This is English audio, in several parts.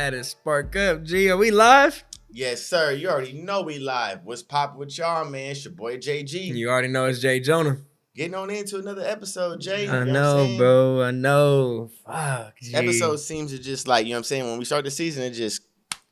had to spark up. G, are we live? Yes, sir. You already know we live. What's poppin' with y'all, man? It's your boy JG. You already know it's Jay Jonah. Getting on into another episode, Jay. I you know, what I'm saying? bro. I know. Fuck, G. Episode seems to just like, you know what I'm saying? When we start the season, it just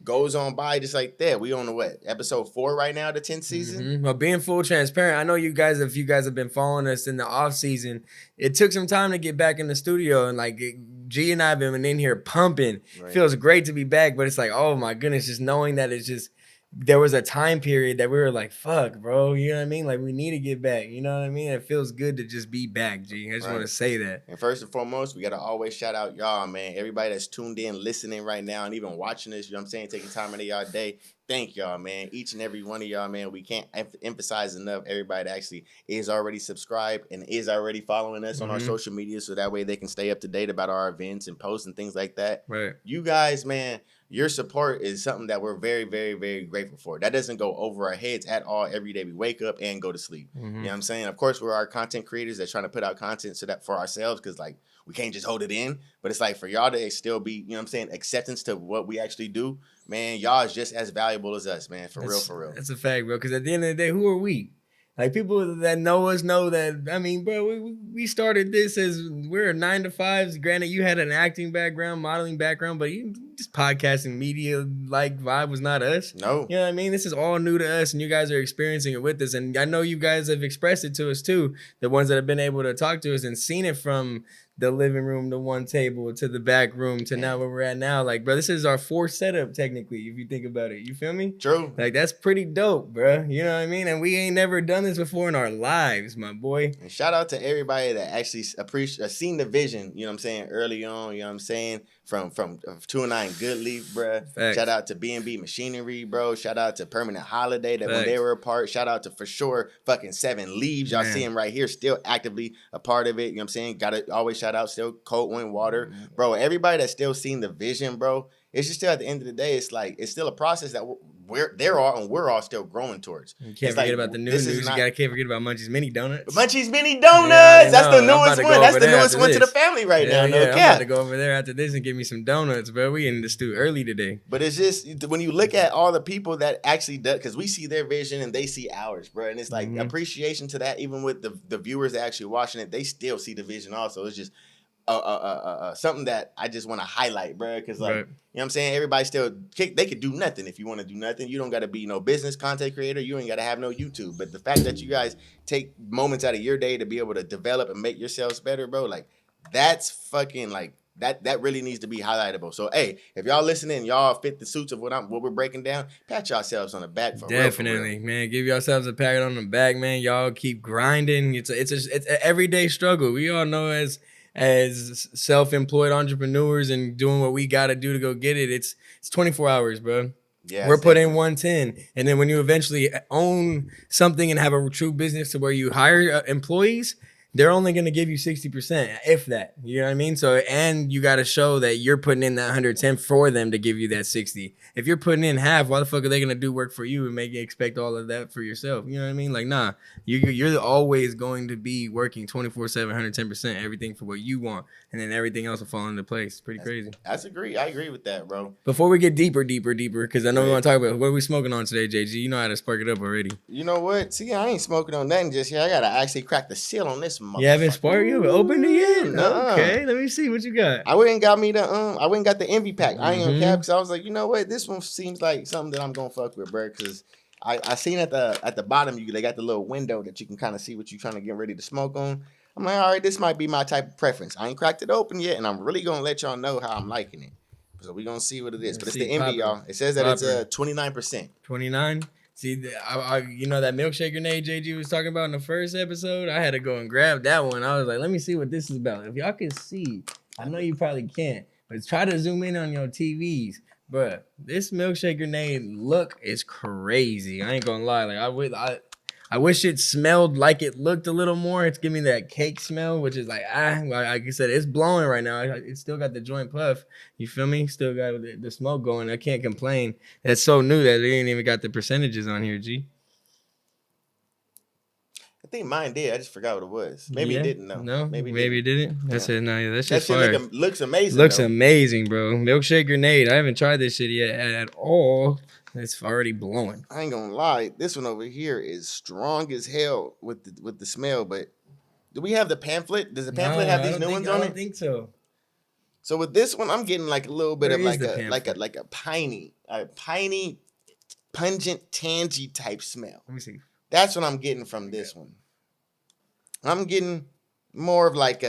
goes on by just like that. We on the what? Episode 4 right now, the 10th season? Mm-hmm. Well, being full transparent, I know you guys, if you guys have been following us in the off season, it took some time to get back in the studio, and like G and I have been in here pumping. Right. Feels great to be back, but it's like, oh my goodness, just knowing that it's just, there was a time period that we were like, fuck, bro, you know what I mean? Like, we need to get back, you know what I mean? It feels good to just be back, G. I just want to say that. And first and foremost, we got to always shout out y'all, man. Everybody that's tuned in, listening right now, and even watching this, you know what I'm saying, taking time out of y'all day. Thank y'all, man. Each and every one of y'all, man. We can't emphasize enough everybody that actually is already subscribed and is already following us on our social media, so that way they can stay up to date about our events and posts and things like that. Right. You guys, man, your support is something that we're very, very, very grateful for. That doesn't go over our heads at all every day we wake up and go to sleep. You know what I'm saying? Of course, we're our content creators that trying to put out content so that for ourselves, because like we can't just hold it in. But it's like for y'all to still be, you know what I'm saying, acceptance to what we actually do, man, y'all is just as valuable as us, man. For real. That's a fact, bro. Because at the end of the day, who are we? Like, people that know us know that, I mean, bro, we started this as we're 9 to 5s. Granted, you had an acting background, modeling background, but you just podcasting media like vibe was not us. No. You know what I mean? This is all new to us, and you guys are experiencing it with us. And I know you guys have expressed it to us too, the ones that have been able to talk to us and seen it from the living room to one table to the back room to now where we're at now. Like, bro, this is our 4th setup technically, if you think about it. You feel me? True. Like, that's pretty dope, bro. You know what I mean? And we ain't never done this before in our lives, my boy. And shout out to everybody that actually seen the vision, you know what I'm saying, early on, you know what I'm saying, from 209 Good Leaf, bro. Facts. Shout out to B&B Machinery, bro. Shout out to Permanent Holiday that when they were a part. Shout out to for sure fucking 7 Leaves. Y'all see him right here, still actively a part of it. You know what I'm saying? Gotta always shout out still Cold Wind Water. Bro, everybody that's still seen the vision, bro, it's just still at the end of the day, it's like, it's still a process that we're all still growing towards. You can't forget about the new news. You can't forget about Munchie's Mini Donuts. Munchie's Mini Donuts. That's the newest one. That's the newest one to the family right now. No cap. I'm about to go over there after this and get me some donuts, bro. We in the stew early today. But it's just, when you look at all the people that actually do, because we see their vision and they see ours, bro. And it's like appreciation to that, even with the viewers that actually watching it, they still see the vision also. It's just something that I just want to highlight, bro, because like, you know what I'm saying, everybody still, they could do nothing if you want to do nothing. You don't got to be no business content creator. You ain't got to have no YouTube. But the fact that you guys take moments out of your day to be able to develop and make yourselves better, bro, like, that's fucking like, that really needs to be highlightable. So, hey, if y'all listening, y'all fit the suits of what we're breaking down, pat yourselves on the back for definitely, real. Man. Give yourselves a pat on the back, man. Y'all keep grinding. It's an everyday struggle. We all know as self-employed entrepreneurs and doing what we got to do to go get it, it's 24 hours, bro. Yeah, we're putting 110. And then when you eventually own something and have a true business to where you hire employees, they're only going to give you 60%, if that. You know what I mean? So, and you got to show that you're putting in that 110 for them to give you that 60. If you're putting in half, why the fuck are they going to do work for you and make you expect all of that for yourself? You know what I mean? Like, nah, you're always going to be working 24/7, 110%, everything for what you want. And then everything else will fall into place. It's pretty crazy. I agree with that, bro. Before we get deeper, because I know we want to talk about what are we smoking on today, JG. You know how to spark it up already. You know what? See, I ain't smoking on nothing just yet. I got to actually crack the seal on this. You haven't sparked? You haven't opened it yet? Okay, let me see what you got. I went and got the Envy pack. I ain't gonna cap, because I was like, you know what? This one seems like something that I'm gonna fuck with, bro. Because I seen at the bottom, they got the little window that you can kind of see what you're trying to get ready to smoke on. I'm like, all right, this might be my type of preference. I ain't cracked it open yet, and I'm really gonna let y'all know how I'm liking it. So we're gonna see what it is. But it's the Envy, y'all. It says that it's 29%. 29. See, you know that milkshake grenade JG was talking about in the first episode? I had to go and grab that one. I was like, let me see what this is about. If y'all can see, I know you probably can't, but try to zoom in on your TVs. Bruh, this milkshake grenade look is crazy. I ain't gonna lie. Like, I wish it smelled like it looked a little more. It's giving me that cake smell, which is like I said, it's blowing right now. It's still got the joint puff. You feel me? Still got the smoke going. I can't complain. That's so new that they ain't even got the percentages on here, G. think mine did. I just forgot what it was. Maybe it didn't. No, maybe it didn't. That's it. No, yeah, that shit's shit fire. looks amazing. Looks though. amazing, bro. Milkshake grenade. I haven't tried this shit yet at all. It's already blowing. I ain't gonna lie. This one over here is strong as hell with the smell. But do we have the pamphlet? Does the pamphlet have these new ones on it? I don't think so. So with this one, I'm getting like a little bit Where of is like a piney, pungent, tangy type smell. Let me see. That's what I'm getting from this one. I'm getting more of like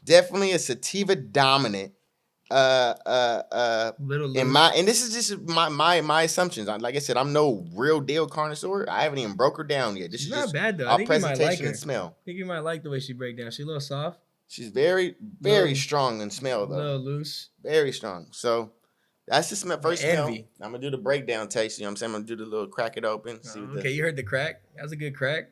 definitely a sativa dominant. And this is just my assumptions. Like I said, I'm no real deal connoisseur. I haven't even broke her down yet. This is not just bad though. our presentation and smell. I think you might like the way she break down. She's a little soft. She's very, very strong in smell though. A little loose. Very strong. So that's the first smell. Envy. I'm gonna do the breakdown taste. You know what I'm saying? I'm gonna do the little crack it open. Okay, you heard the crack. That was a good crack.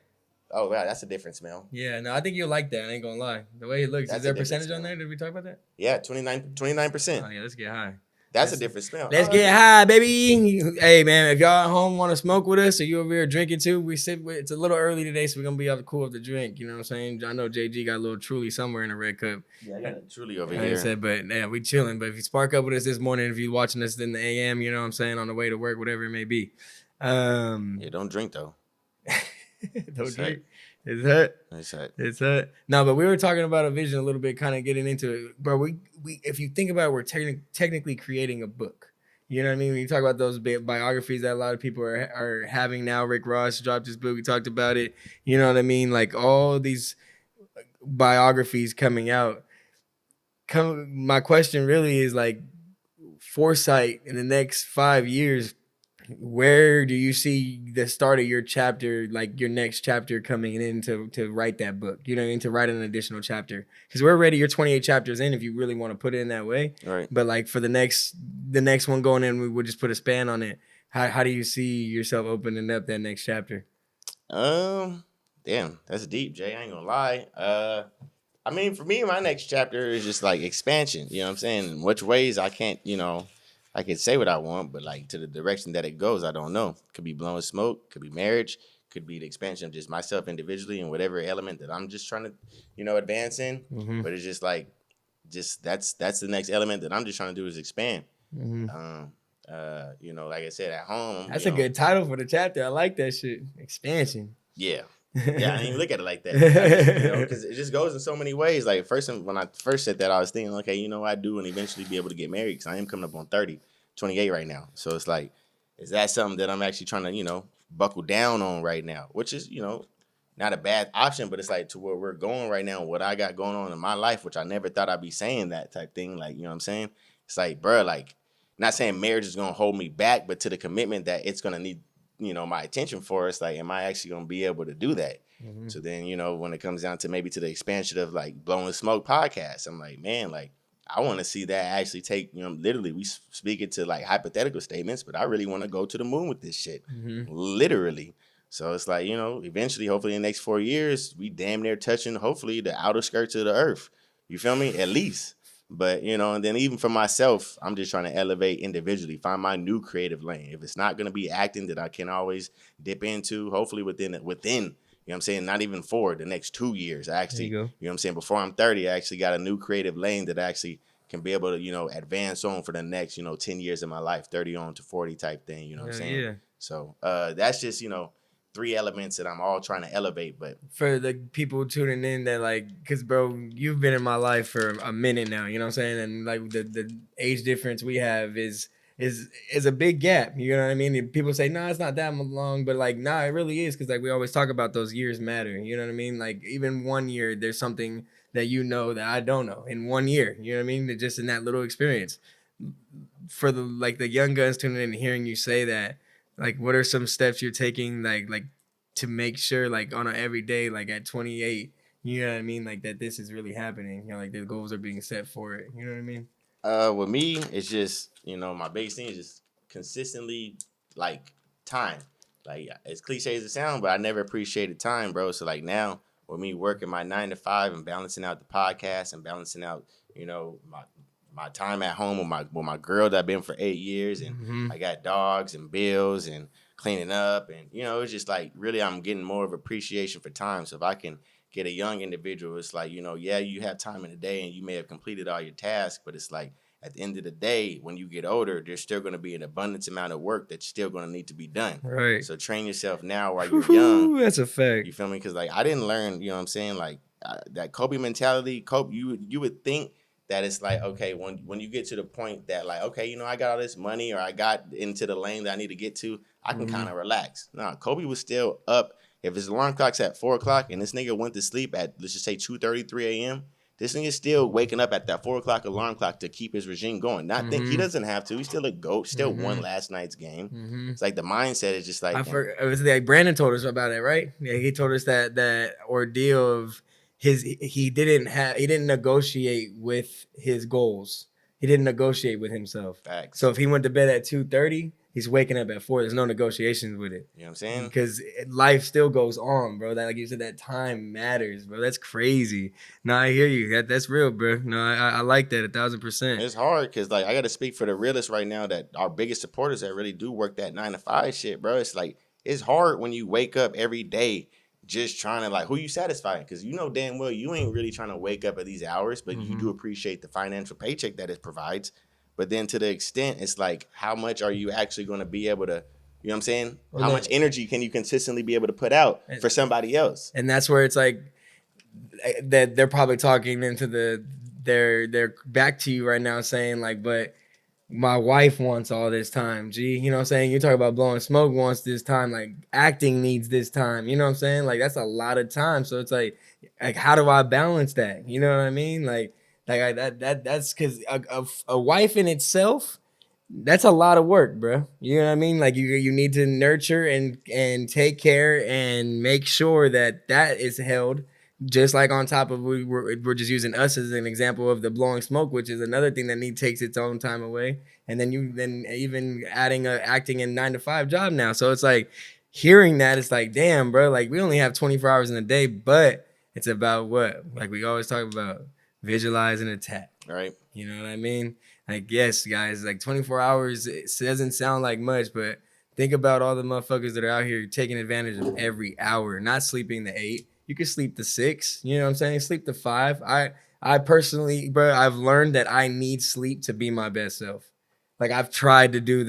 Oh wow, that's a different smell. Yeah, no, I think you'll like that. I ain't gonna lie. The way it looks. Is there a percentage on there? Did we talk about that? Yeah, 29%. Oh yeah, let's get high. That's a different smell. Let's get high, baby. Hey man, if y'all at home want to smoke with us, or you over here drinking too, it's a little early today, so we're gonna be able to cool up the drink. You know what I'm saying? I know JG got a little Truly somewhere in a red cup. Yeah, I got a Truly over like here. I said, but yeah, we chilling. But if you spark up with us this morning, if you watching us in the AM, you know what I'm saying, on the way to work, whatever it may be. Yeah, don't drink though. Don't drink. It's hurt. It's hurt. No, but we were talking about a vision a little bit, kind of getting into it. But we if you think about it, we're technically creating a book. You know what I mean? When you talk about those biographies that a lot of people are having now, Rick Ross dropped his book. We talked about it. You know what I mean? Like all these biographies coming out. My question really is like foresight in the next 5 years. Where do you see the start of your chapter, like your next chapter coming in to write that book? You know what I mean? To write an additional chapter. Because we're already, you're 28 chapters in if you really want to put it in that way. Right. But like for the next one going in, we would just put a span on it. How do you see yourself opening up that next chapter? Damn, that's deep, Jay. I ain't gonna lie. I mean, for me, my next chapter is just like expansion. You know what I'm saying? In which ways I can't, I could say what I want, but like to the direction that it goes, I don't know. Could be blowing smoke, could be marriage, could be the expansion of just myself individually and whatever element that I'm just trying to, advance in. Mm-hmm. But it's just like, that's the next element that I'm just trying to do is expand. Mm-hmm. Like I said, at home. That's a good title for the chapter. I like that shit. Expansion. Yeah. Yeah, I didn't even look at it like that. Because it just goes in so many ways. Like when I first said that, I was thinking, okay, I do and eventually be able to get married because I am coming up on 28 right now. So it's like, is that something that I'm actually trying to, buckle down on right now? Which is, not a bad option, but it's like to where we're going right now, what I got going on in my life, which I never thought I'd be saying that type thing. Like, you know what I'm saying? It's like, bro, like, not saying marriage is going to hold me back, but to the commitment that it's going to need my attention for us, like, am I actually going to be able to do that? Mm-hmm. So then, when it comes down to maybe to the expansion of like Blowin Smoke podcast, I'm like, man, like, I want to see that actually take, literally we speak it to like hypothetical statements, but I really want to go to the moon with this shit, literally. So it's like, eventually, hopefully in the next 4 years, we damn near touching, hopefully, the outer skirts of the earth. You feel me? At least. But, and then even for myself, I'm just trying to elevate individually, find my new creative lane. If it's not going to be acting that I can always dip into, hopefully within, you know what I'm saying, not even for the next 2 years. I actually, you know what I'm saying, before I'm 30, I actually got a new creative lane that I actually can be able to, advance on for the next, 10 years of my life, 30 on to 40 type thing, you know what I'm saying? Yeah. So that's just, 3 elements that I'm all trying to elevate. But for the people tuning in that like, because bro, you've been in my life for a minute now, you know what I'm saying? And like the age difference we have is a big gap, you know what I mean? And people say, no, it's not that long, but like, nah, it really is. Cause like we always talk about those years matter, you know what I mean? Like even 1 year, there's something that that I don't know in 1 year, you know what I mean? Just in that little experience. For the young guns tuning in and hearing you say that, like, what are some steps you're taking, like to make sure, like, on an everyday, like, at 28, you know what I mean, like, that this is really happening, like, the goals are being set for it, you know what I mean? With me, it's just, my biggest thing is just consistently, like, time. Like, as cliche as it sounds, but I never appreciated time, bro. So, like, now, with me working my 9 to 5 and balancing out the podcast and balancing out, my time at home with my girl that I've been for 8 years, and I got dogs and bills and cleaning up, and it's just like really I'm getting more of appreciation for time. So if I can get a young individual, it's like yeah, you have time in the day and you may have completed all your tasks, but it's like at the end of the day, when you get older, there's still going to be an abundance amount of work that's still going to need to be done. Right. So train yourself now while you're young. That's a fact. You feel me? Because like I didn't learn, what I'm saying, like that Kobe mentality. Kobe, you would think that it's like, okay, when you get to the point that like, okay, I got all this money or I got into the lane that I need to get to, I can kind of relax. Nah, Kobe was still up. If his alarm clock's at 4 o'clock and this nigga went to sleep at, let's just say 2:30, 3 a.m., this nigga's still waking up at that 4 o'clock alarm clock to keep his regime going. Not think he doesn't have to. He's still a GOAT. Still won last night's game. It's like the mindset is just like. It was like Brandon told us about it, right? Yeah, he told us that ordeal of he didn't negotiate with his goals. He didn't negotiate with himself. Facts. So if he went to bed at 2:30, he's waking up at 4. There's no negotiations with it. You know what I'm saying? Because life still goes on, bro. That, like you said, that time matters, bro. That's crazy. No, I hear you. That's real, bro. No, I like that 1,000%. It's hard because like I got to speak for the realists right now that our biggest supporters that really do work that 9 to 5 shit, bro. It's like it's hard when you wake up every day just trying to like who you satisfying, because damn well you ain't really trying to wake up at these hours, but you do appreciate the financial paycheck that it provides. But then to the extent, it's like, how much are you actually going to be able to, you know what I'm saying? How much energy can you consistently be able to put out for somebody else? And that's where it's like that they're probably talking into they're back to you right now saying like, but my wife wants all this time, G. You know what I'm saying? You talk about Blowing Smoke wants this time, like acting needs this time. You know what I'm saying? Like that's a lot of time. So it's like how do I balance that? You know what I mean? Like that's because a wife in itself, that's a lot of work, bro. You know what I mean? Like you need to nurture and take care and make sure that is held. Just like on top of we're just using us as an example of the Blowing Smoke, which is another thing that takes its own time away, and then even adding a acting and 9 to 5 job now. So it's like hearing that, it's like, damn, bro, like we only have 24 hours in a day, but it's about what, like we always talk about, visualize and attack. Right. You know what I mean? Like, yes, guys, like 24 hours, it doesn't sound like much, but think about all the motherfuckers that are out here taking advantage of every hour, not sleeping the 8. You can sleep the 6, you know what I'm saying? Sleep the 5. I personally, bro, I've learned that I need sleep to be my best self. Like I've tried to do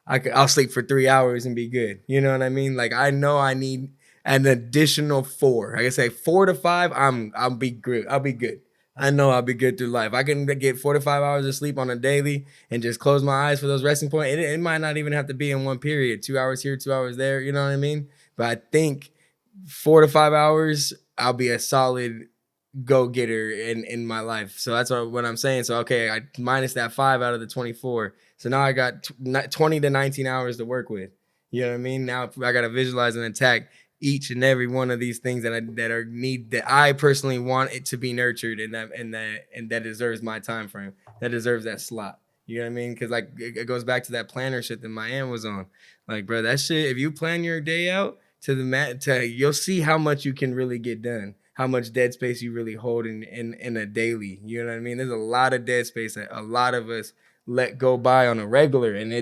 I'll sleep for 3 hours and be good. You know what I mean? Like I know I need an additional 4. Like I say 4 to 5, I'll be good. I'll be good. I know I'll be good through life. I can get 4 to 5 hours of sleep on a daily and just close my eyes for those resting points. It might not even have to be in one period, 2 hours here, 2 hours there. You know what I mean? But I think 4 to 5 hours, I'll be a solid go-getter in my life. So that's what I'm saying. So, okay, I minus that 5 out of the 24. So now I got 20 to 19 hours to work with. You know what I mean? Now I got to visualize and attack each and every one of these things that I personally want it to be nurtured and that deserves my time frame. That deserves that slot. You know what I mean? Because like it goes back to that planner shit that Miami was on. Like, bro, that shit, if you plan your day out you'll see how much you can really get done, how much dead space you really hold in a daily. You know what I mean? There's a lot of dead space that a lot of us let go by on a regular. And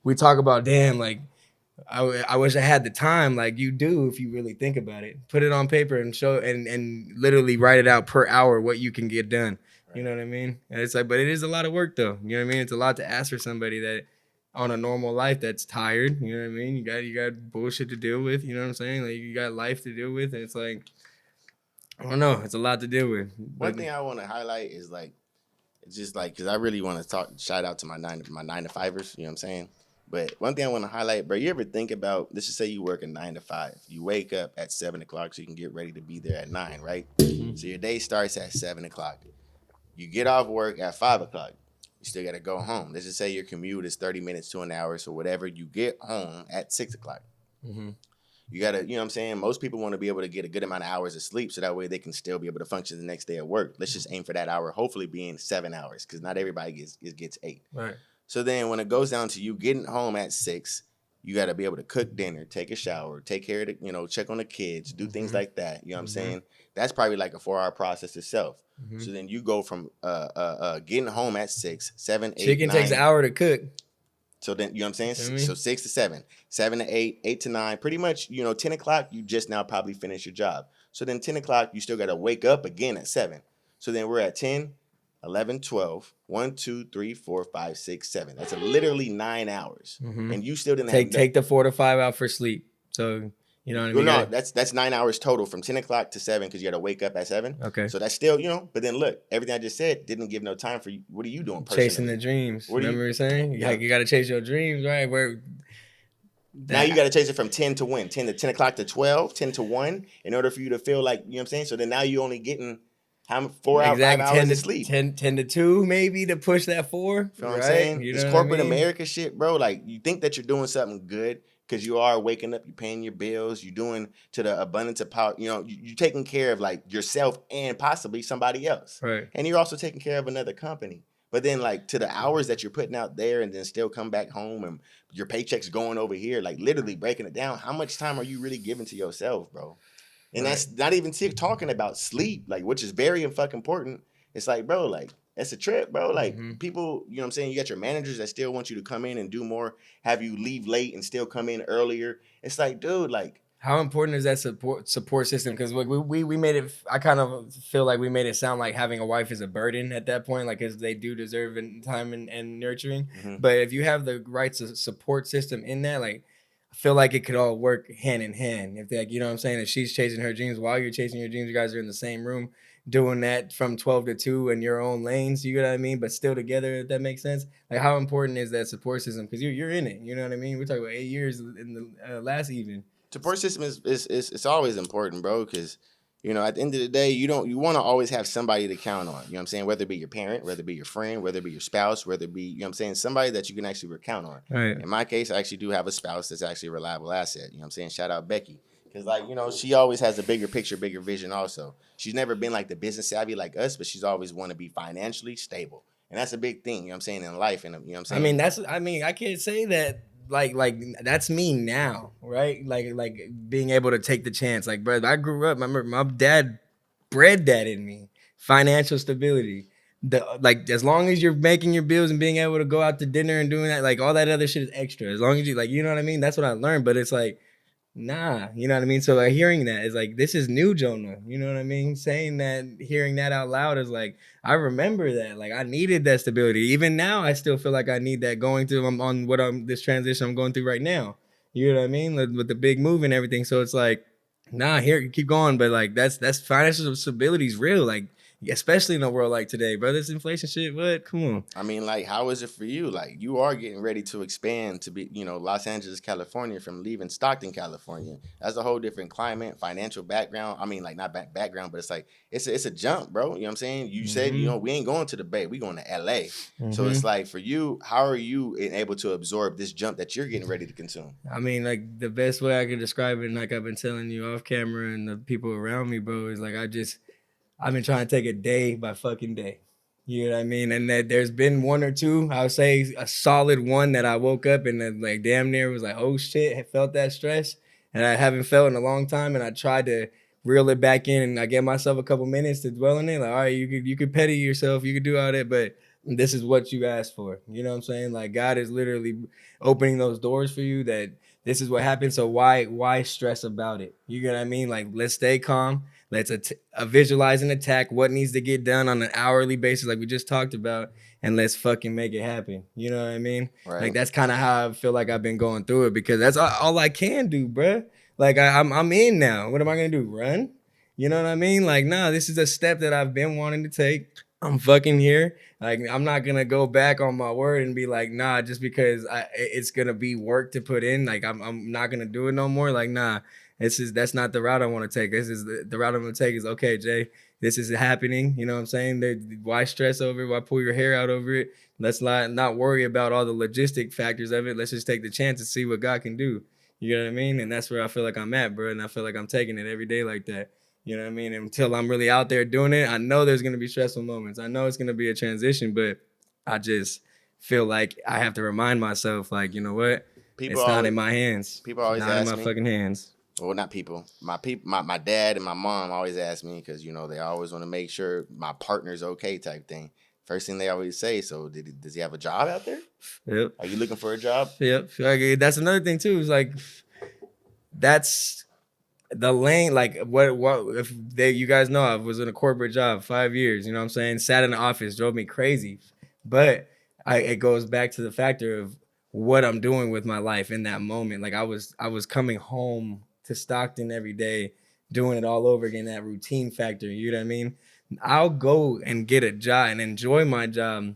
we talk about, damn, like, I wish I had the time. Like you do if you really think about it. Put it on paper and show and literally write it out per hour what you can get done. Right. You know what I mean? And it's like, but it is a lot of work though. You know what I mean? It's a lot to ask for somebody that on a normal life that's tired. You know what I mean? You got bullshit to deal with. You know what I'm saying? Like you got life to deal with, and it's like, I don't know. It's a lot to deal with. One thing I want to highlight is like, it's just like, because I really want to shout out to my 9 to 5ers. You know what I'm saying? But one thing I want to highlight, bro, you ever think about, let's just say you work a 9 to 5. You wake up at 7 o'clock so you can get ready to be there at 9, right? Mm-hmm. So your day starts at 7 o'clock. You get off work at 5 o'clock. You still got to go home. Let's just say your commute is 30 minutes to an hour, so whatever. You get home at 6 o'clock. Mm-hmm. You got to, you know what I'm saying? Most people want to be able to get a good amount of hours of sleep so that way they can still be able to function the next day at work. Let's just aim for that hour, hopefully being 7 hours, because not everybody gets 8. Right. So then when it goes down to you getting home at 6, you got to be able to cook dinner, take a shower, take care of the, check on the kids, do things like that. You know what I'm saying? That's probably like a 4-hour process itself. Mm-hmm. So then you go from getting home at 6, 7, 8, Chicken 9. takes an hour to cook. So then, you know what I'm saying? Feel me? So 6 to 7, 7 to 8, 8 to 9, pretty much, 10 o'clock, you just now probably finish your job. So then 10 o'clock, you still got to wake up again at 7. So then we're at 10, 11, 12, 1, 2, 3, 4, 5, 6, 7. That's literally 9 hours. And you still didn't take the 4 to 5 out for sleep. So, you know what I mean? Well, no, that's 9 hours total from 10 o'clock to 7 because you got to wake up at 7. Okay. So that's still, but then look, everything I just said didn't give no time for you. What are you doing personally? Chasing the dreams. What Remember you saying? Yeah. You got to chase your dreams, right? Now you got to chase it from 10 to when? 10 o'clock to 12, 10 to 1 in order for you to feel like, you know what I'm saying? So then now you're only getting 4 hours, 5 hours of sleep. 10 to 2 maybe to push that 4. You know what I'm saying? You it's corporate America shit, bro. Like, you think that you're doing something good because you are waking up, you're paying your bills, you're doing to the abundance of power. You're taking care of like yourself and possibly somebody else. Right. And you're also taking care of another company. But then like to the hours that you're putting out there and then still come back home and your paycheck's going over here, like literally breaking it down. How much time are you really giving to yourself, bro? And that's not even talking about sleep, like, which is very fucking important. It's like, bro, like, that's a trip, bro. Like, people, you know what I'm saying? You got your managers that still want you to come in and do more, have you leave late and still come in earlier. It's like, dude, like. How important is that support system? Because we made it, I kind of feel like we made it sound like having a wife is a burden at that point, like, because they do deserve time and nurturing. But if you have the right support system in that, like, I feel like it could all work hand in hand. If you know what I'm saying? If she's chasing her dreams while you're chasing your dreams, you guys are in the same room doing that from 12 to 2 in your own lanes, you know what I mean? But still together, if that makes sense. Like, how important is that support system? Because you're in it, you know what I mean? We're talking about 8 years in the last even. Support system is it's always important, bro, because at the end of the day, you want to always have somebody to count on. You know what I'm saying? Whether it be your parent, whether it be your friend, whether it be your spouse, whether it be, you know what I'm saying, somebody that you can actually count on. Right. In my case, I actually do have a spouse that's actually a reliable asset. You know what I'm saying? Shout out Becky. Because, like, she always has a bigger picture, bigger vision also. She's never been, like, the business savvy like us, but she's always want to be financially stable. And that's a big thing, you know what I'm saying, in life. And, you know what I'm saying? I can't say that. Like that's me now, right? Like being able to take the chance. Like, bro, I grew up. My dad bred that in me. Financial stability. Like, as long as you're making your bills and being able to go out to dinner and doing that, like, all that other shit is extra. As long as you, like, you know what I mean? That's what I learned. But it's like, nah, you know what I mean? So, like, hearing that is like, this is new, Jonah. You know what I mean? Saying that, hearing that out loud is like, I remember that. Like, I needed that stability. Even now, I still feel like I need that going through this transition I'm going through right now. You know what I mean? With the big move and everything. So it's like, nah, here, keep going. But like, that's financial stability is real. Like, especially in a world like today, bro. This inflation shit, what? Come on. I mean, like, how is it for you? Like, you are getting ready to expand to be, Los Angeles, California, from leaving Stockton, California. That's a whole different climate, financial background. I mean, like, not background, but it's like, it's a jump, bro. You know what I'm saying? You said, we ain't going to the Bay. We going to LA. So it's like, for you, how are you able to absorb this jump that you're getting ready to consume? I mean, like, the best way I can describe it, and like I've been telling you off camera and the people around me, bro, is like, I've been trying to take it day by fucking day. You know what I mean? And that there's been one or two, I would say a solid one that I woke up and then, like, damn near was like, oh shit, I felt that stress. And I haven't felt in a long time. And I tried to reel it back in, and I gave myself a couple minutes to dwell in it. Like, all right, you could petty yourself, you could do all that, but this is what you asked for. You know what I'm saying? Like, God is literally opening those doors for you, that this is what happened. So why stress about it? You know what I mean? Like, let's stay calm. Let's visualize an attack, what needs to get done on an hourly basis, like we just talked about, and let's fucking make it happen. You know what I mean? Right. Like, that's kind of how I feel like I've been going through it, because that's all I can do, bruh. Like, I'm in now. What am I gonna do? Run? You know what I mean? Like, nah, this is a step that I've been wanting to take. I'm fucking here. Like, I'm not gonna go back on my word and be like, nah, just because it's gonna be work to put in. Like, I'm not gonna do it no more. Like, nah. That's not the route I want to take. This is the route I'm going to take is, okay, Jay, this is happening. You know what I'm saying? Why stress over it? Why pull your hair out over it? Let's not worry about all the logistic factors of it. Let's just take the chance and see what God can do. You know what I mean? And that's where I feel like I'm at, bro. And I feel like I'm taking it every day like that. You know what I mean? And until I'm really out there doing it, I know there's going to be stressful moments. I know it's going to be a transition, but I just feel like I have to remind myself, like, you know what? It's not in my hands. People always ask me. Not in my fucking hands. Well, not people. My dad and my mom always ask me, because they always want to make sure my partner's okay, type thing. first thing they always say, so does he have a job out there? Yep. Are you looking for a job? Yep. Like, that's another thing too. It's like that's the lane. Like what if you guys know I was in a corporate job 5 years. You know what I'm saying? Sat in the office, drove me crazy. But it goes back to the factor of what I'm doing with my life in that moment. Like I was coming home to Stockton every day, doing it all over again. That routine factor. You know what I mean? I'll go and get a job and enjoy my job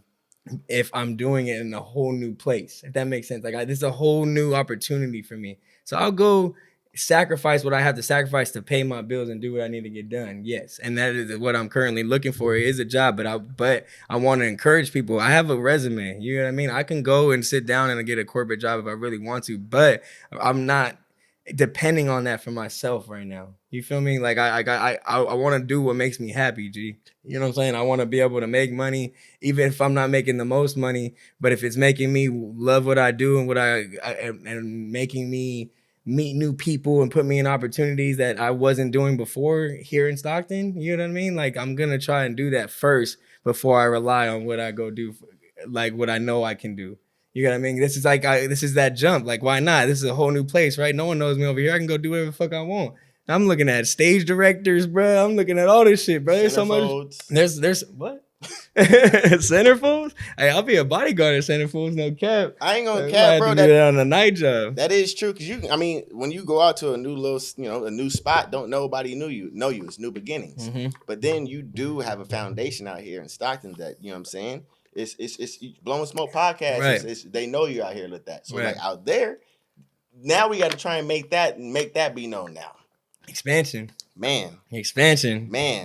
if I'm doing it in a whole new place, if that makes sense. Like this is a whole new opportunity for me. So I'll go sacrifice what I have to sacrifice to pay my bills and do what I need to get done. Yes. And that is what I'm currently looking for is a job, but I want to encourage people. I have a resume. You know what I mean? I can go and sit down and get a corporate job if I really want to, but I'm not depending on that for myself right now. You feel me? Like I want to do what makes me happy, G. You know what I'm saying? I want to be able to make money, even if I'm not making the most money. But if it's making me love what I do and what and making me meet new people and put me in opportunities that I wasn't doing before here in Stockton, you know what I mean? Like I'm gonna try and do that first before I rely on what I go do, like what I know I can do. You know what I mean? This is like this is that jump. Like why not? This is a whole new place, right? No one knows me over here. I can go do whatever the fuck I want. I'm looking at stage directors, bro. I'm looking at all this shit, bro. There's so much. There's what? Centerfolds? Hey, I'll be a bodyguard at Centerfolds, no cap. I ain't gonna cap, bro. Do that on a night job. That is true, cause when you go out to a new little, a new spot, don't nobody know you. It's new beginnings. Mm-hmm. But then you do have a foundation out here in Stockton that you know what I'm saying. It's Blowin Smoke podcast. Right. They know you out here with that. So right. Like out there, now we got to try and make that be known now. Expansion. Man.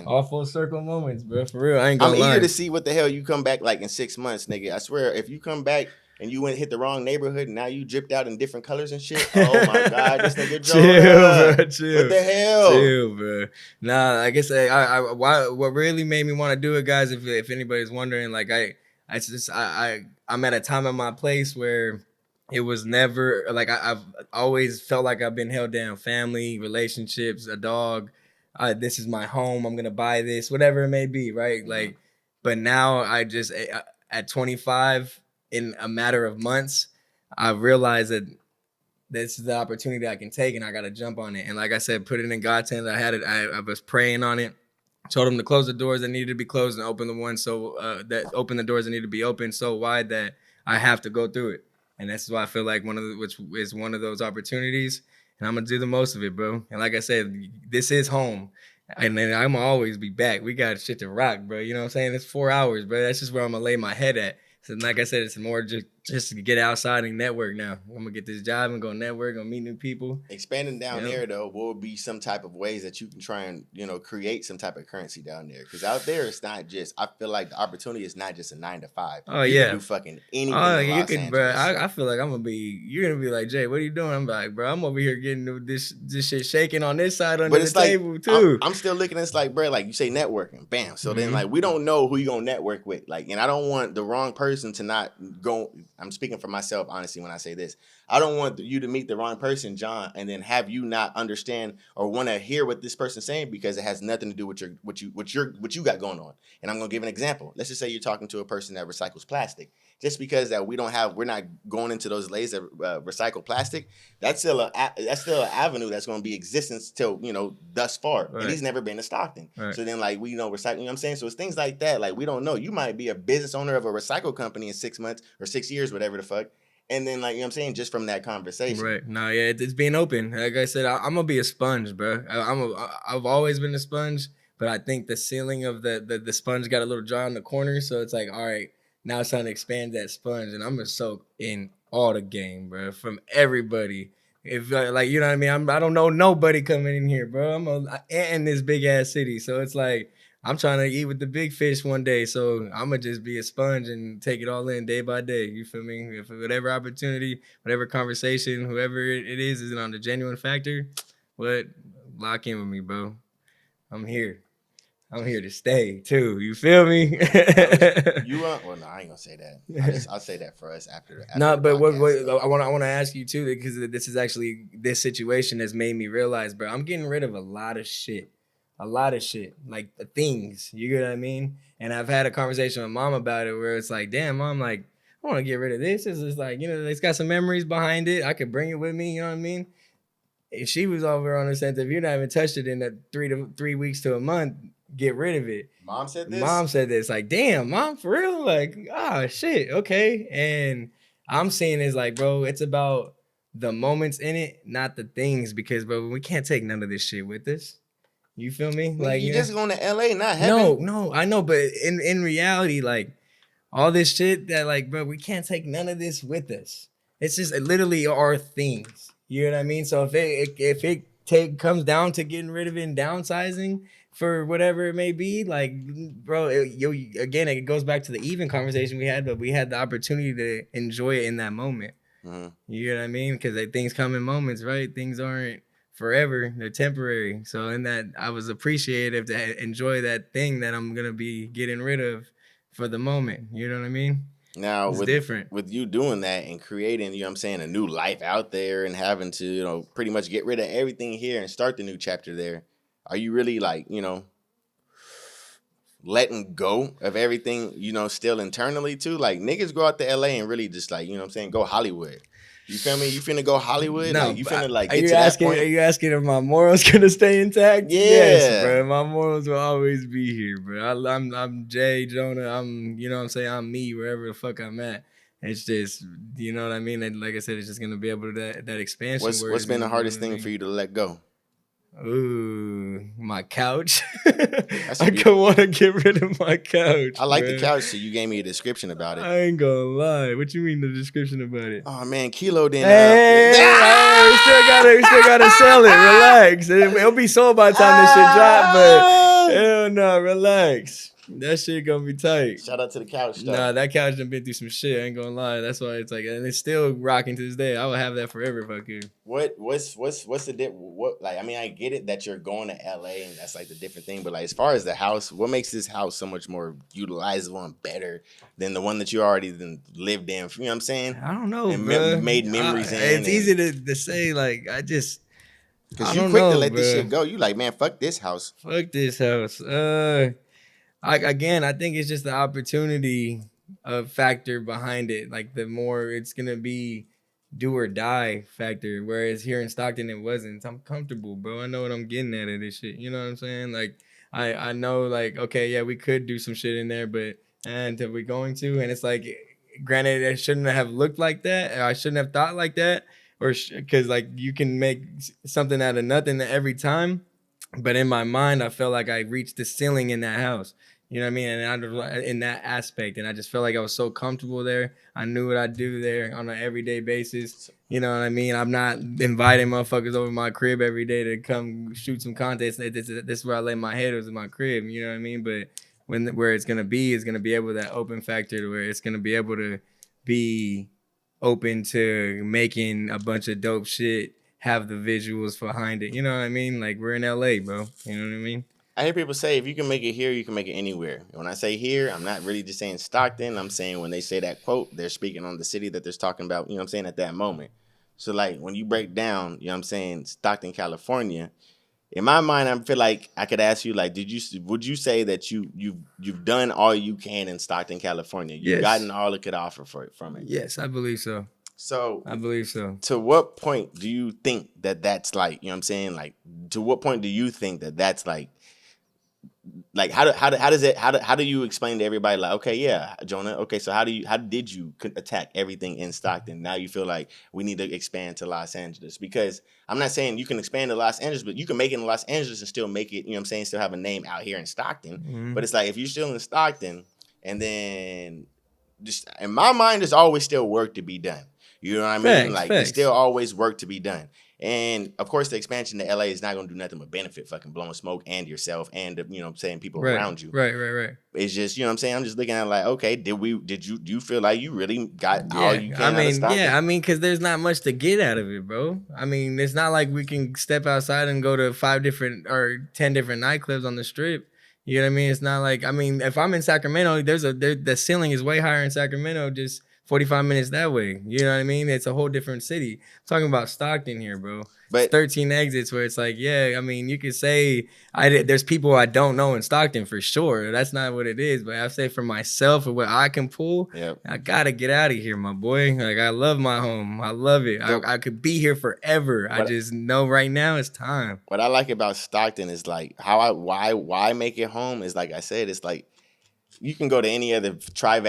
All full circle moments, bro. For real. I ain't gonna lie. I'm eager to see what the hell you come back like in 6 months, nigga. I swear, if you come back and you hit the wrong neighborhood and now you dripped out in different colors and shit. Oh my God, this nigga chill, bro, chill. What the hell? Chill, bro. Nah, I guess what really made me want to do it, guys, if anybody's wondering, like I'm at a time in my place where it was never like I've always felt like I've been held down. Family, relationships, a dog. This is my home. I'm gonna buy this, whatever it may be, right? Mm-hmm. Like, but now I just at 25, in a matter of months, I realized that this is the opportunity I can take, and I gotta jump on it. And like I said, put it in God's hands. I had it. I was praying on it. Told him to close the doors that needed to be closed and open the ones open the doors that need to be open so wide that I have to go through it. And that's why I feel like which is one of those opportunities, and I'm gonna do the most of it, bro. And like I said, this is home, and then I'm gonna always be back. We got shit to rock, bro. You know what I'm saying? It's 4 hours, bro. That's just where I'm gonna lay my head at. So like I said, it's more just to get outside and network now. I'm gonna get this job and go network, gonna meet new people. Expanding down there though, what would be some type of ways that you can try and create some type of currency down there? Because out there, it's not just. I feel like the opportunity is not just a 9 to 5. Oh you yeah, can do fucking anything. Oh, you can, bro. I feel like you're gonna be like, Jay, what are you doing? I'm like, bro, I'm over here getting this shit shaking on this side under the table too. I'm still looking at it's like, bro, like you say networking, bam. So then like we don't know who you gonna network with, like, and I don't want the wrong person to not go. I'm speaking for myself, honestly, when I say this. I don't want you to meet the wrong person, John, and then have you not understand or want to hear what this person's saying because it has nothing to do with what you got going on. And I'm gonna give an example. Let's just say you're talking to a person that recycles plastic. Just because that we're not going into those lanes that recycle plastic, that's still an avenue that's going to be existence till thus far, right. And he's never been to Stockton, right. So then like we recycling, you know what I'm saying? So it's things like that. Like we don't know. You might be a business owner of a recycle company in 6 months or 6 years, whatever the fuck. And then, like, you know what I'm saying, just from that conversation. Right. No, yeah, it's being open. Like I said, I'm going to be a sponge, bro. I've always been a sponge, but I think the ceiling of the sponge got a little dry in the corner. So it's like, all right, now it's time to expand that sponge. And I'm going to soak in all the game, bro, from everybody. If, like, you know what I mean? I don't know nobody coming in here, bro. I'm in this big-ass city. So it's like, I'm trying to eat with the big fish one day, so I'm going to just be a sponge and take it all in day by day. You feel me? If whatever opportunity, whatever conversation, whoever it is on the genuine factor, lock in with me, bro. I'm here. I'm here to stay, too. You feel me? Well, no, I ain't going to say that. I'll say that for us after no, but what I want to ask you, too, because this is actually, this situation has made me realize, bro, I'm getting rid of a lot of shit. a lot of shit, like the things. You get what I mean? And I've had a conversation with mom about it where it's like, damn, mom, like I want to get rid of this. It's just like, it's got some memories behind it. I could bring it with me. You know what I mean? And she was over on the sense if you're not even touched it in the 3 weeks to a month, get rid of it. Mom said this? Mom said this. Like, damn, mom, for real? Like, shit, okay. And I'm saying is like, bro, it's about the moments in it, not the things, because, bro, we can't take none of this shit with us. You feel me? Like, you just going to LA, not heaven. No, I know, but in reality, like, all this shit that, like, bro, we can't take none of this with us. It's just literally our things. You know what I mean? So if it comes down to getting rid of it and downsizing for whatever it may be, like, bro, again, it goes back to the even conversation we had, but we had the opportunity to enjoy it in that moment. Mm-hmm. You know what I mean? Because things come in moments, right? Things aren't forever, they're temporary. So in that, I was appreciative to enjoy that thing that I'm gonna be getting rid of for the moment. You know what I mean? Now, it's different with you doing that and creating, you know what I'm saying, a new life out there and having to, pretty much get rid of everything here and start the new chapter there. Are you really like, letting go of everything, still internally too? Like niggas go out to LA and really just like, go Hollywood. You feel me? You finna go Hollywood? No, like, you finna like get to that point? Are you asking if my morals gonna stay intact? Yeah. Yes, bro. My morals will always be here, bro. I'm Jay Jonah. I'm I'm me wherever the fuck I'm at. It's just, you know what I mean? And like I said, it's just gonna be able to that expansion. What's been the hardest thing for you to let go? Ooh, my couch. I could want to get rid of my couch. I like the couch, so you gave me a description about it. I ain't gonna lie. What you mean the description about it? Oh man, Kilo didn't. We still gotta sell it. Relax. It'll be sold by the time this shit drop, but hell no, relax. That shit gonna be tight. Shout out to the couch though. Nah, that couch done been through some shit. I ain't gonna lie. That's why it's like, and it's still rocking to this day. I would have that forever if I could. What's the what? Like, I mean, I get it that you're going to LA and that's like the different thing, but like as far as the house, what makes this house so much more utilizable and better than the one that you already lived in? You know what I'm saying? I don't know, and made memories in. It's easy to say. Like because you quick to let this shit go. You like, man, fuck this house. Fuck this house. I think it's just the opportunity factor behind it. Like the more it's gonna be do or die factor. Whereas here in Stockton it wasn't. I'm comfortable, bro. I know what I'm getting at this shit. You know what I'm saying? Like I know like, okay, yeah, we could do some shit in there, but are we going to? And it's like, granted, it shouldn't have looked like that. Or I shouldn't have thought like that. Or because like you can make something out of nothing every time. But in my mind, I felt like I reached the ceiling in that house. You know what I mean? And in that aspect, and I just felt like I was so comfortable there. I knew what I'd do there on an everyday basis. You know what I mean? I'm not inviting motherfuckers over my crib every day to come shoot some content. This is where I lay my head, was in my crib. You know what I mean? But where it's gonna be is gonna be able that open factor to where it's gonna be able to be open to making a bunch of dope shit, have the visuals behind it. You know what I mean? Like we're in LA, bro. You know what I mean? I hear people say if you can make it here, you can make it anywhere. When I say here, I'm not really just saying Stockton. I'm saying when they say that quote, they're speaking on the city that they're talking about, you know what I'm saying, at that moment. So, like, when you break down, you know what I'm saying, Stockton, California, in my mind, I feel like I could ask you, like, would you say that you've done all you can in Stockton, California? You've gotten all it could offer from it? Yes, I believe so. So I believe so. To what point do you think that that's like, you know what I'm saying? Like, to what point do you think that that's like how do you explain to everybody like, okay, yeah, Jonah, okay, so how did you attack everything in Stockton? Now you feel like we need to expand to Los Angeles, because I'm not saying you can expand to Los Angeles, but you can make it in Los Angeles and still make it, you know what I'm saying, still have a name out here in Stockton. Mm-hmm. But it's like if you're still in Stockton, and then just in my mind, there's always still work to be done. You know what I mean? There's still always work to be done. And of course, the expansion to LA is not going to do nothing but benefit fucking Blowin Smoke and yourself and, you know what I'm saying, people around you. Right. It's just, you know what I'm saying? I'm just looking at like, okay, do you feel like you really got all you can out of Stockton? Yeah, I mean, because there's not much to get out of it, bro. I mean, it's not like we can step outside and go to 5 different or 10 different nightclubs on the strip. You know what I mean? It's not like, I mean, if I'm in Sacramento, the ceiling is way higher in Sacramento just 45 minutes that way. You know what I mean? It's a whole different city. I'm talking about Stockton here, bro. It's But 13 exits where it's like, yeah, I mean, you could say there's people I don't know in Stockton for sure. That's not what it is. But I say for myself and what I can pull, yep. I got to get out of here, my boy. Like, I love my home. I love it. I could be here forever. I just know right now it's time. What I like about Stockton is like why make it home is like I said, it's like you can go to any other city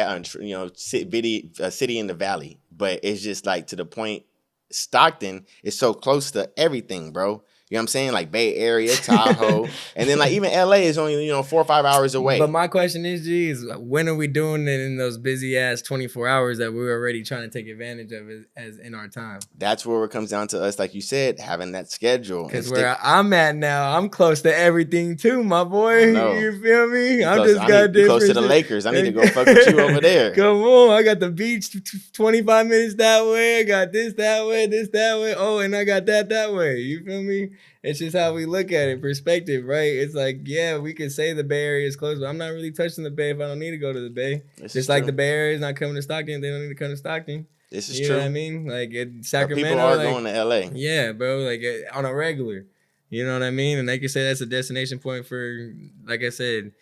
in the valley, but it's just like to the point. Stockton is so close to everything, bro. You know what I'm saying? Like Bay Area, Tahoe, and then like even LA is only 4 or 5 hours away. But my question is, when are we doing it in those busy ass 24 hours that we're already trying to take advantage of as in our time? That's where it comes down to us, like you said, having that schedule. Because where I'm at now, I'm close to everything too, my boy. You feel me? I'm close to the Lakers. I need to go fuck with you over there. Come on, I got the beach 25 minutes that way. I got this that way, this that way. Oh, and I got that way. You feel me? It's just how we look at it, perspective, right? It's like, yeah, we could say the Bay Area is close, but I'm not really touching the Bay if I don't need to go to the Bay. Just like the Bay Area is not coming to Stockton, they don't need to come to Stockton. This is true. You know what I mean? Like Sacramento, people are going to LA. Yeah, bro. Like on a regular. You know what I mean? And they can say that's a destination point for, like I said,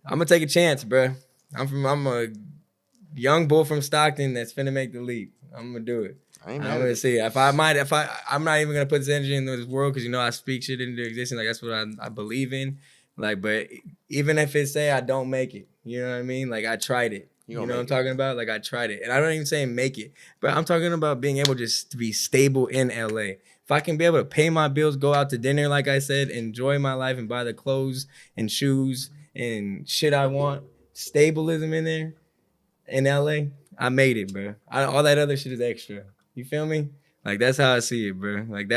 I'm gonna take a chance, bro. I'm a young bull from Stockton that's finna make the leap. I'm gonna do it. I'm gonna see. I'm not even gonna put this energy in this world because I speak shit into existence. Like that's what I believe in. Like, but even if it say I don't make it, you know what I mean? Like I tried it. You know what I'm talking about? Like I tried it, and I don't even say make it, but I'm talking about being able just to be stable in LA. If I can be able to pay my bills, go out to dinner, like I said, enjoy my life, and buy the clothes and shoes and shit I want, stabilism in there in LA, I made it, bro. All that other shit is extra. You feel me? Like that's how I see it, bro. Like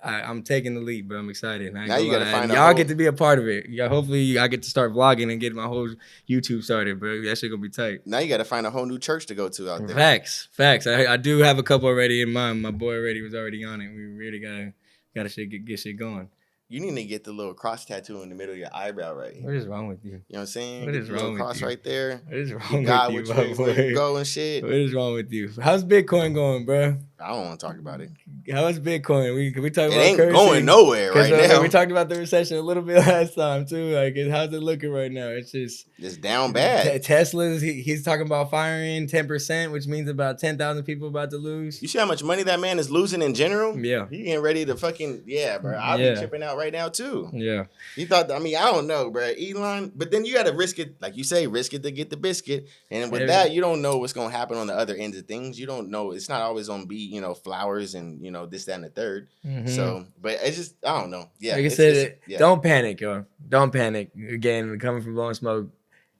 I'm taking the lead, bro. I'm excited. Now you gotta find y'all get to be a part of it. Yeah, hopefully I get to start vlogging and get my whole YouTube started, bro. That shit gonna be tight. Now you gotta find a whole new church to go to out there. Facts. I do have a couple already in mind. My boy was already on it. We really gotta get shit going. You need to get the little cross tattoo in the middle of your eyebrow, right? What is wrong with you? You know what I'm saying? What is wrong with cross you? right there. What is wrong with you, my boy? Go and shit. What is wrong with you? How's Bitcoin going, bro? I don't want to talk about it. How's Bitcoin? We talk about it ain't currency? Going nowhere right now. We talked about the recession a little bit last time too. Like, how's it looking right now? It's down bad. Tesla's he's talking about firing 10%, which means about 10,000 people about to lose. You see how much money that man is losing in general? Yeah, he getting ready to fucking bro. I'll be tripping out right now too. Yeah, he thought. I don't know, bro. Elon, but then you got to risk it, like you say, risk it to get the biscuit. And with that, you don't know what's gonna happen on the other ends of things. You don't know. It's not always gonna be flowers and this, that, and the third. Mm-hmm. So, but it's just I don't know. Yeah, like I said, don't panic, yo. Don't panic. Again, coming from Blowin Smoke,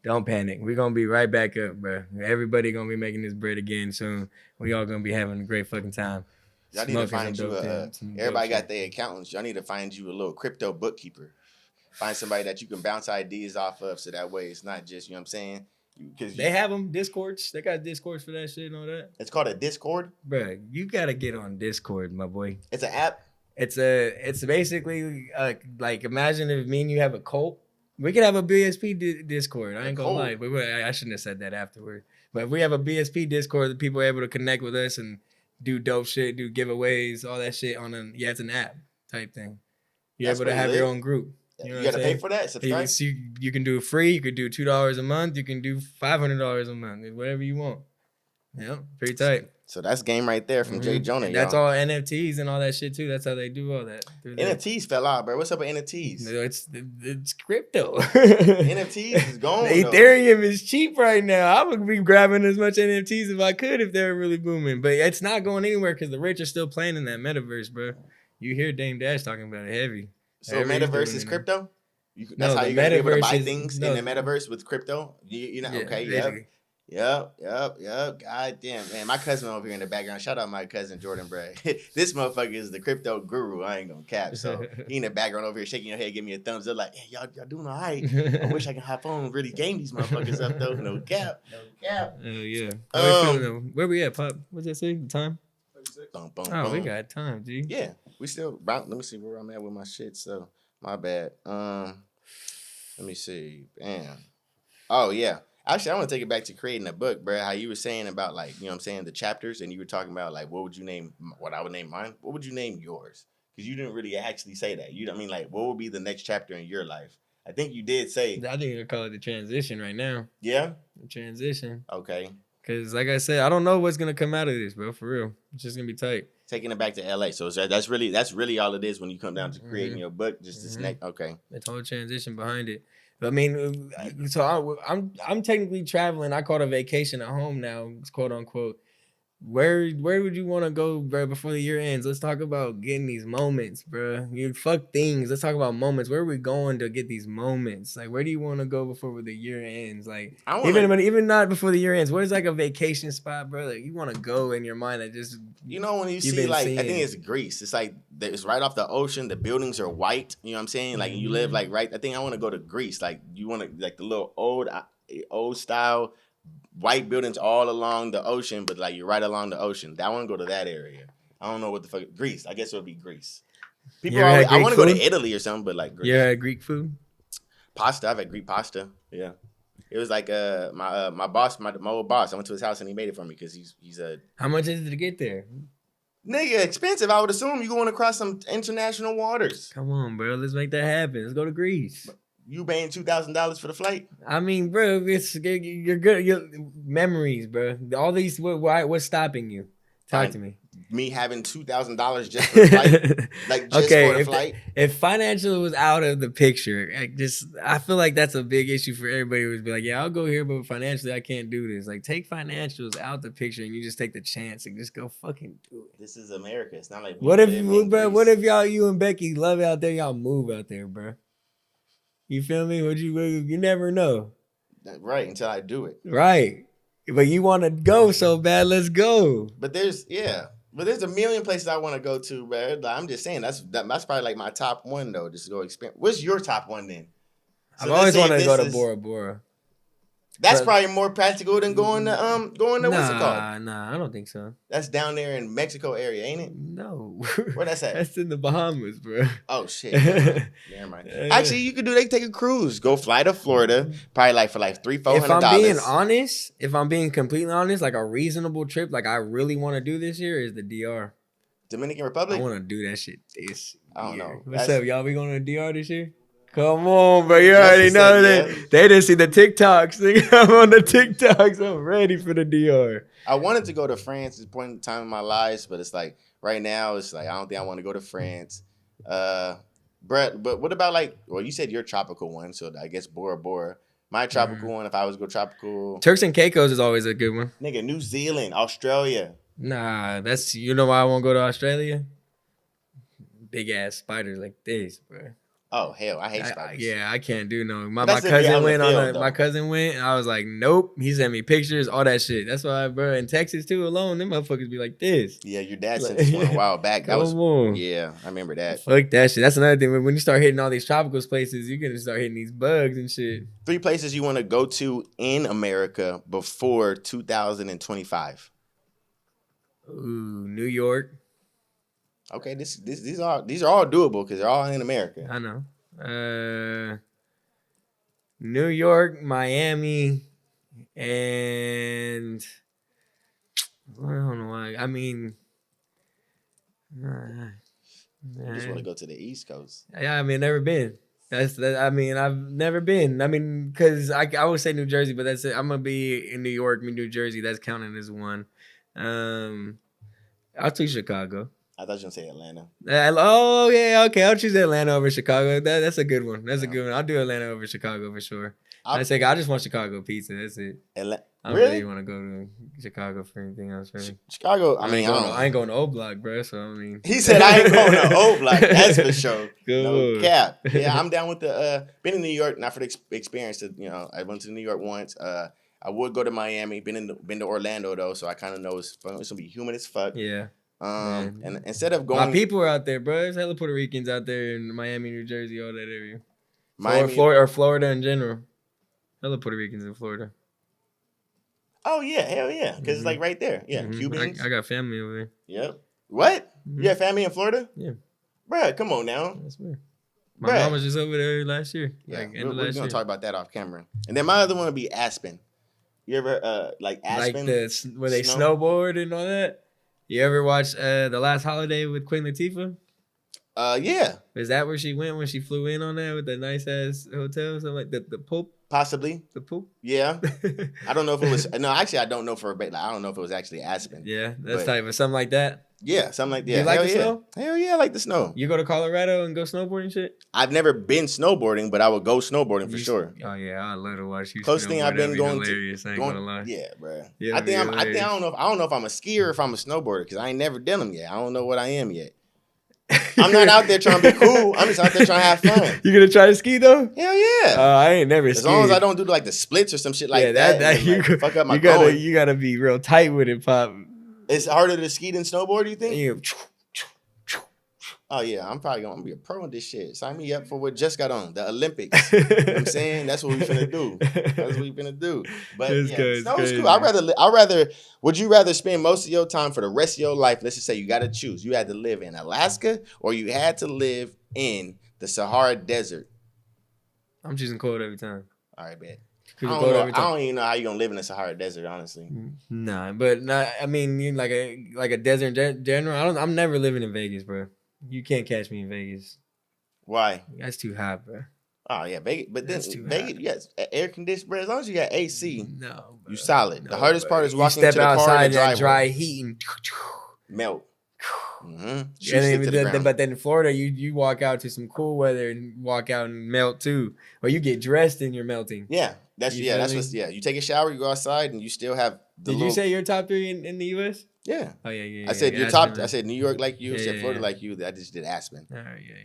don't panic. We're gonna be right back up, bro. Everybody gonna be making this bread again soon. We all gonna be having a great fucking time. Y'all need to find you everybody got their accountants. Y'all need to find you a little crypto bookkeeper. Find somebody that you can bounce ideas off of, so that way it's not just, you know what I'm saying? They have them, Discords. They got Discords for that shit and all that. It's called a Discord? Bro, you got to get on Discord, my boy. It's an app? It's basically like imagine if me and you have a cult. We could have a BSP Discord. I ain't gonna lie, but I shouldn't have said that afterward. But if we have a BSP Discord, the people are able to connect with us and do dope shit, do giveaways, all that shit on it's an app type thing. You're able to have your own group. You gotta pay for that. Subscribe. You can do it free. You could do $2 a month. You can do $500 a month. Whatever you want. Yeah, pretty tight. So that's game right there from Jay Jonah. That's all NFTs and all that shit too. That's how they do all that. NFTs fell out, bro. What's up with NFTs? It's crypto. NFTs is gone. Ethereum is cheap right now. I would be grabbing as much NFTs if I could if they were really booming. But it's not going anywhere because the rich are still playing in that metaverse, bro. You hear Dame Dash talking about it heavy. So metaverse is crypto? That's how you're going to be able to buy things in the metaverse with crypto? Okay, Yep. God damn, man. My cousin over here in the background. Shout out my cousin Jordan Bray. This motherfucker is the crypto guru. I ain't gonna cap. So he in the background over here shaking your head, give me a thumbs up like, hey, y'all doing all right. I wish I could hop on and really game these motherfuckers up though. No cap. Oh yeah. Where we at, Pop? What's that say? The time? We got time, G. Yeah. We still let me see where I'm at with my shit. So my bad. Let me see. Damn. Oh yeah. Actually, I want to take it back to creating a book, bro. How you were saying about like, you know what I'm saying, the chapters, and you were talking about like, what would you name, what I would name mine? What would you name yours? Because you didn't really actually say that. You know what I mean? Like, what would be the next chapter in your life? I think you did say. I think you'll call it the transition right now. Yeah? The transition. Okay. Because like I said, I don't know what's going to come out of this, bro, for real. It's just going to be tight. Taking it back to LA. So that's really all it is when you come down to creating your book. Just this next. Okay. The whole transition behind it. But I mean, so I'm technically traveling. I call it a vacation at home now, quote unquote. Where would you want to go, bro, before the year ends? Let's talk about getting these moments, bro. You fuck things. Let's talk about moments. Where are we going to get these moments? Like, where do you want to go before the year ends? Like, even not before the year ends. Where's like a vacation spot, bro? Like, you want to go in your mind that just when you see like seeing. I think it's Greece. It's like it's right off the ocean. The buildings are white. You know what I'm saying? Like you live like right. I think I want to go to Greece. Like you want to like the little old style. White buildings all along the ocean, but like you're right along the ocean. I want to go to that area. I don't know what the fuck. Greece. I guess it would be Greece. People always, I want to go to Italy or something, but like Greece. Yeah, Greek food. Pasta. I've had Greek pasta. Yeah. It was like my boss, my old boss. I went to his house and he made it for me because he's a. How much is it to get there? Nigga, expensive. I would assume you're going across some international waters. Come on, bro. Let's make that happen. Let's go to Greece. You paying $2,000 for the flight? I mean, bro, you're good. Your memories, bro. All these. What's stopping you? Talk to me. Me having $2,000 just for the flight, like just for the flight. If financial was out of the picture, I feel like that's a big issue for everybody. Who's be like, yeah, I'll go here, but financially, I can't do this. Like, take financials out the picture, and you just take the chance and just go fucking do it. This is America. It's not like what if you and Becky love out there, y'all move out there, bro. You feel me? You never know. Right, until I do it. Right. But you want to go so bad, let's go. But there's a million places I want to go to, bro. I'm just saying that's probably like my top one though, just to go experience. What's your top one then? So I've always wanted to go to Bora Bora. That's probably more practical than going to what's it called? Nah, I don't think so. That's down there in Mexico area, ain't it? No. Where that's at? That's in the Bahamas, bro. Oh shit. Never mind. Actually, you could they take a cruise. Go fly to Florida, probably like for like $300-$400. If I'm being completely honest, like a reasonable trip, like I really want to do this year is the DR. Dominican Republic? I want to do that shit this I don't know. What's up, y'all? We going to the DR this year? Come on, bro. You already know that. They didn't see the TikToks. I'm on the TikToks. I'm ready for the DR. I wanted to go to France at a point in time in my life, but it's like right now, it's like I don't think I want to go to France. Brett, but what about like, well, you said your tropical one, so I guess Bora Bora. My tropical one, if I was to go tropical. Turks and Caicos is always a good one. Nigga, New Zealand, Australia. Nah, you know why I won't go to Australia? Big ass spiders like this, bro. Oh hell, I hate spiders. I can't do no. My cousin went my cousin went. And I was like, nope. He sent me pictures, all that shit. That's why, bro. In Texas too, alone, them motherfuckers be like this. Yeah, your dad sent us one a while back. That was yeah, I remember that. Fuck that shit. That's another thing. When you start hitting all these tropical places, you're gonna start hitting these bugs and shit. 3 places you want to go to in America before 2025. Ooh, New York. Okay, these are all doable because they're all in America. I know. New York, Miami, and I don't know why. I mean, I just want to go to the East Coast. Yeah, I mean, never been. I mean, I've never been. I mean, because I would say New Jersey, but that's it. I'm gonna be in New York, New Jersey. That's counting as one. I'll choose Chicago. I thought you were going to say Atlanta. Oh, yeah, okay. I'll choose Atlanta over Chicago. That's a good one. That's a good one. I'll do Atlanta over Chicago for sure. I just want Chicago pizza. That's it. I don't really want to go to Chicago for anything else. Really. Chicago, I ain't going to O Block, bro. So, I mean. He said, I ain't going to O Block. That's for sure. No cap. Yeah, I'm down with the, been in New York, not for the experience. I went to New York once. I would go to Miami. Been to Orlando, though, so I kind of know it's going to be humid as fuck. Yeah. And instead of going, my people are out there, bro. There's hella Puerto Ricans out there in Miami, New Jersey, all that area. Florida in general. Hella Puerto Ricans in Florida. Oh yeah, hell yeah, because it's like right there. Yeah, Cubans. I got family over there. Yep. What? You have family in Florida? Yeah. Bruh, come on now. That's weird. My mom was just over there last year. Yeah, we're gonna talk about that off camera. And then my other one would be Aspen. You ever like Aspen? Like where they snowboard and all that. You ever watch The Last Holiday with Queen Latifah? Yeah. Is that where she went when she flew in on that with the nice ass hotel? Something like the Pope? Possibly. The Pope? Yeah. I don't know if it was. No, actually, I don't know for a bit. Like, I don't know if it was actually Aspen. Yeah, that's type of something like that. Yeah, something like that. You like the snow? Hell yeah, I like the snow. You go to Colorado and go snowboarding shit? I've never been snowboarding, but I would go snowboarding for sure. Oh yeah, I love to watch you. Closest thing I've been going hilarious, to. I ain't gonna lie. Yeah, bro. Yeah, I don't know if I'm a skier or if I'm a snowboarder because I ain't never done them yet. I don't know what I am yet. I'm not out there trying to be cool. I'm just out there trying to have fun. You gonna try to ski though? Hell yeah. I ain't never skied. As long as I don't do like the splits or some shit like that. Fuck up my going. You gotta be real tight with it, Pop. It's harder to ski than snowboard, you think? Yeah. Oh yeah, I'm probably gonna be a pro in this shit. Sign me up for what just got on the Olympics. You know what I'm saying? That's what we finna do. But snow's cool. Would you rather spend most of your time for the rest of your life? Let's just say you gotta choose. You had to live in Alaska or you had to live in the Sahara Desert. I'm choosing cold every time. All right, bet. I don't even know how you're gonna live in the Sahara Desert, honestly. Nah, but I mean, like a desert in general. I'm never living in Vegas, bro. You can't catch me in Vegas. Why? That's too hot, bro. Oh yeah, Vegas. But then Vegas, yes, air conditioned, bro. As long as you got AC, no, bro. You solid. No, the hardest part is walking step to the outside car in dry heat and melt. But then in Florida, you walk out to some cool weather and walk out and melt too, or you get dressed and you're melting. Yeah, You take a shower, you go outside, and you still have. Did you say your top 3 in the U.S.? Yeah. Oh yeah. I said your top. I said New York like you. I said Florida like you. I just did Aspen. All right, yeah.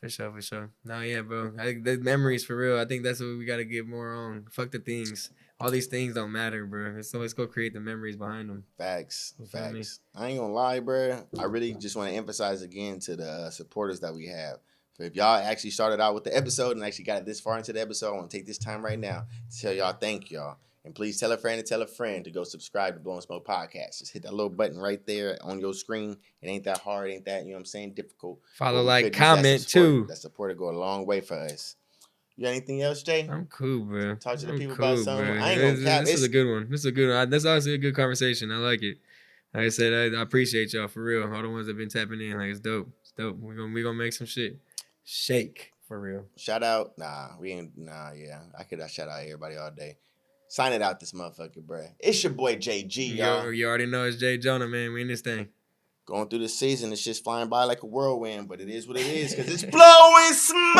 For sure. No, yeah, bro. I think the memories for real. I think that's what we gotta get more on. Fuck the things. All these things don't matter, bro. So let's go create the memories behind them. Facts. I ain't gonna lie, bro. I really just want to emphasize again to the supporters that we have. So if y'all actually started out with the episode and actually got this far into the episode, I want to take this time right now to tell y'all thank y'all. And please tell a friend to tell a friend to go subscribe to Blowin Smoke Podcast. Just hit that little button right there on your screen. It ain't that hard. It ain't that, you know what I'm saying, difficult. Follow, like, comment, too. That support will go a long way for us. You got anything else, Jay? I'm cool, bro. Talk to the people about something. Bro. I ain't gonna cap. This is a good one. That's honestly a good conversation. I like it. Like I said, I appreciate y'all for real. All the ones that been tapping in, like, it's dope. We're gonna make some shit shake for real. Shout out. Yeah. I could shout out everybody all day. Sign it out this motherfucker, bruh. It's your boy JG, y'all. You already know it's Jay Jonah, man. We in this thing. Going through the season, it's just flying by like a whirlwind, but it is what it is, because it's Blowin Smoke!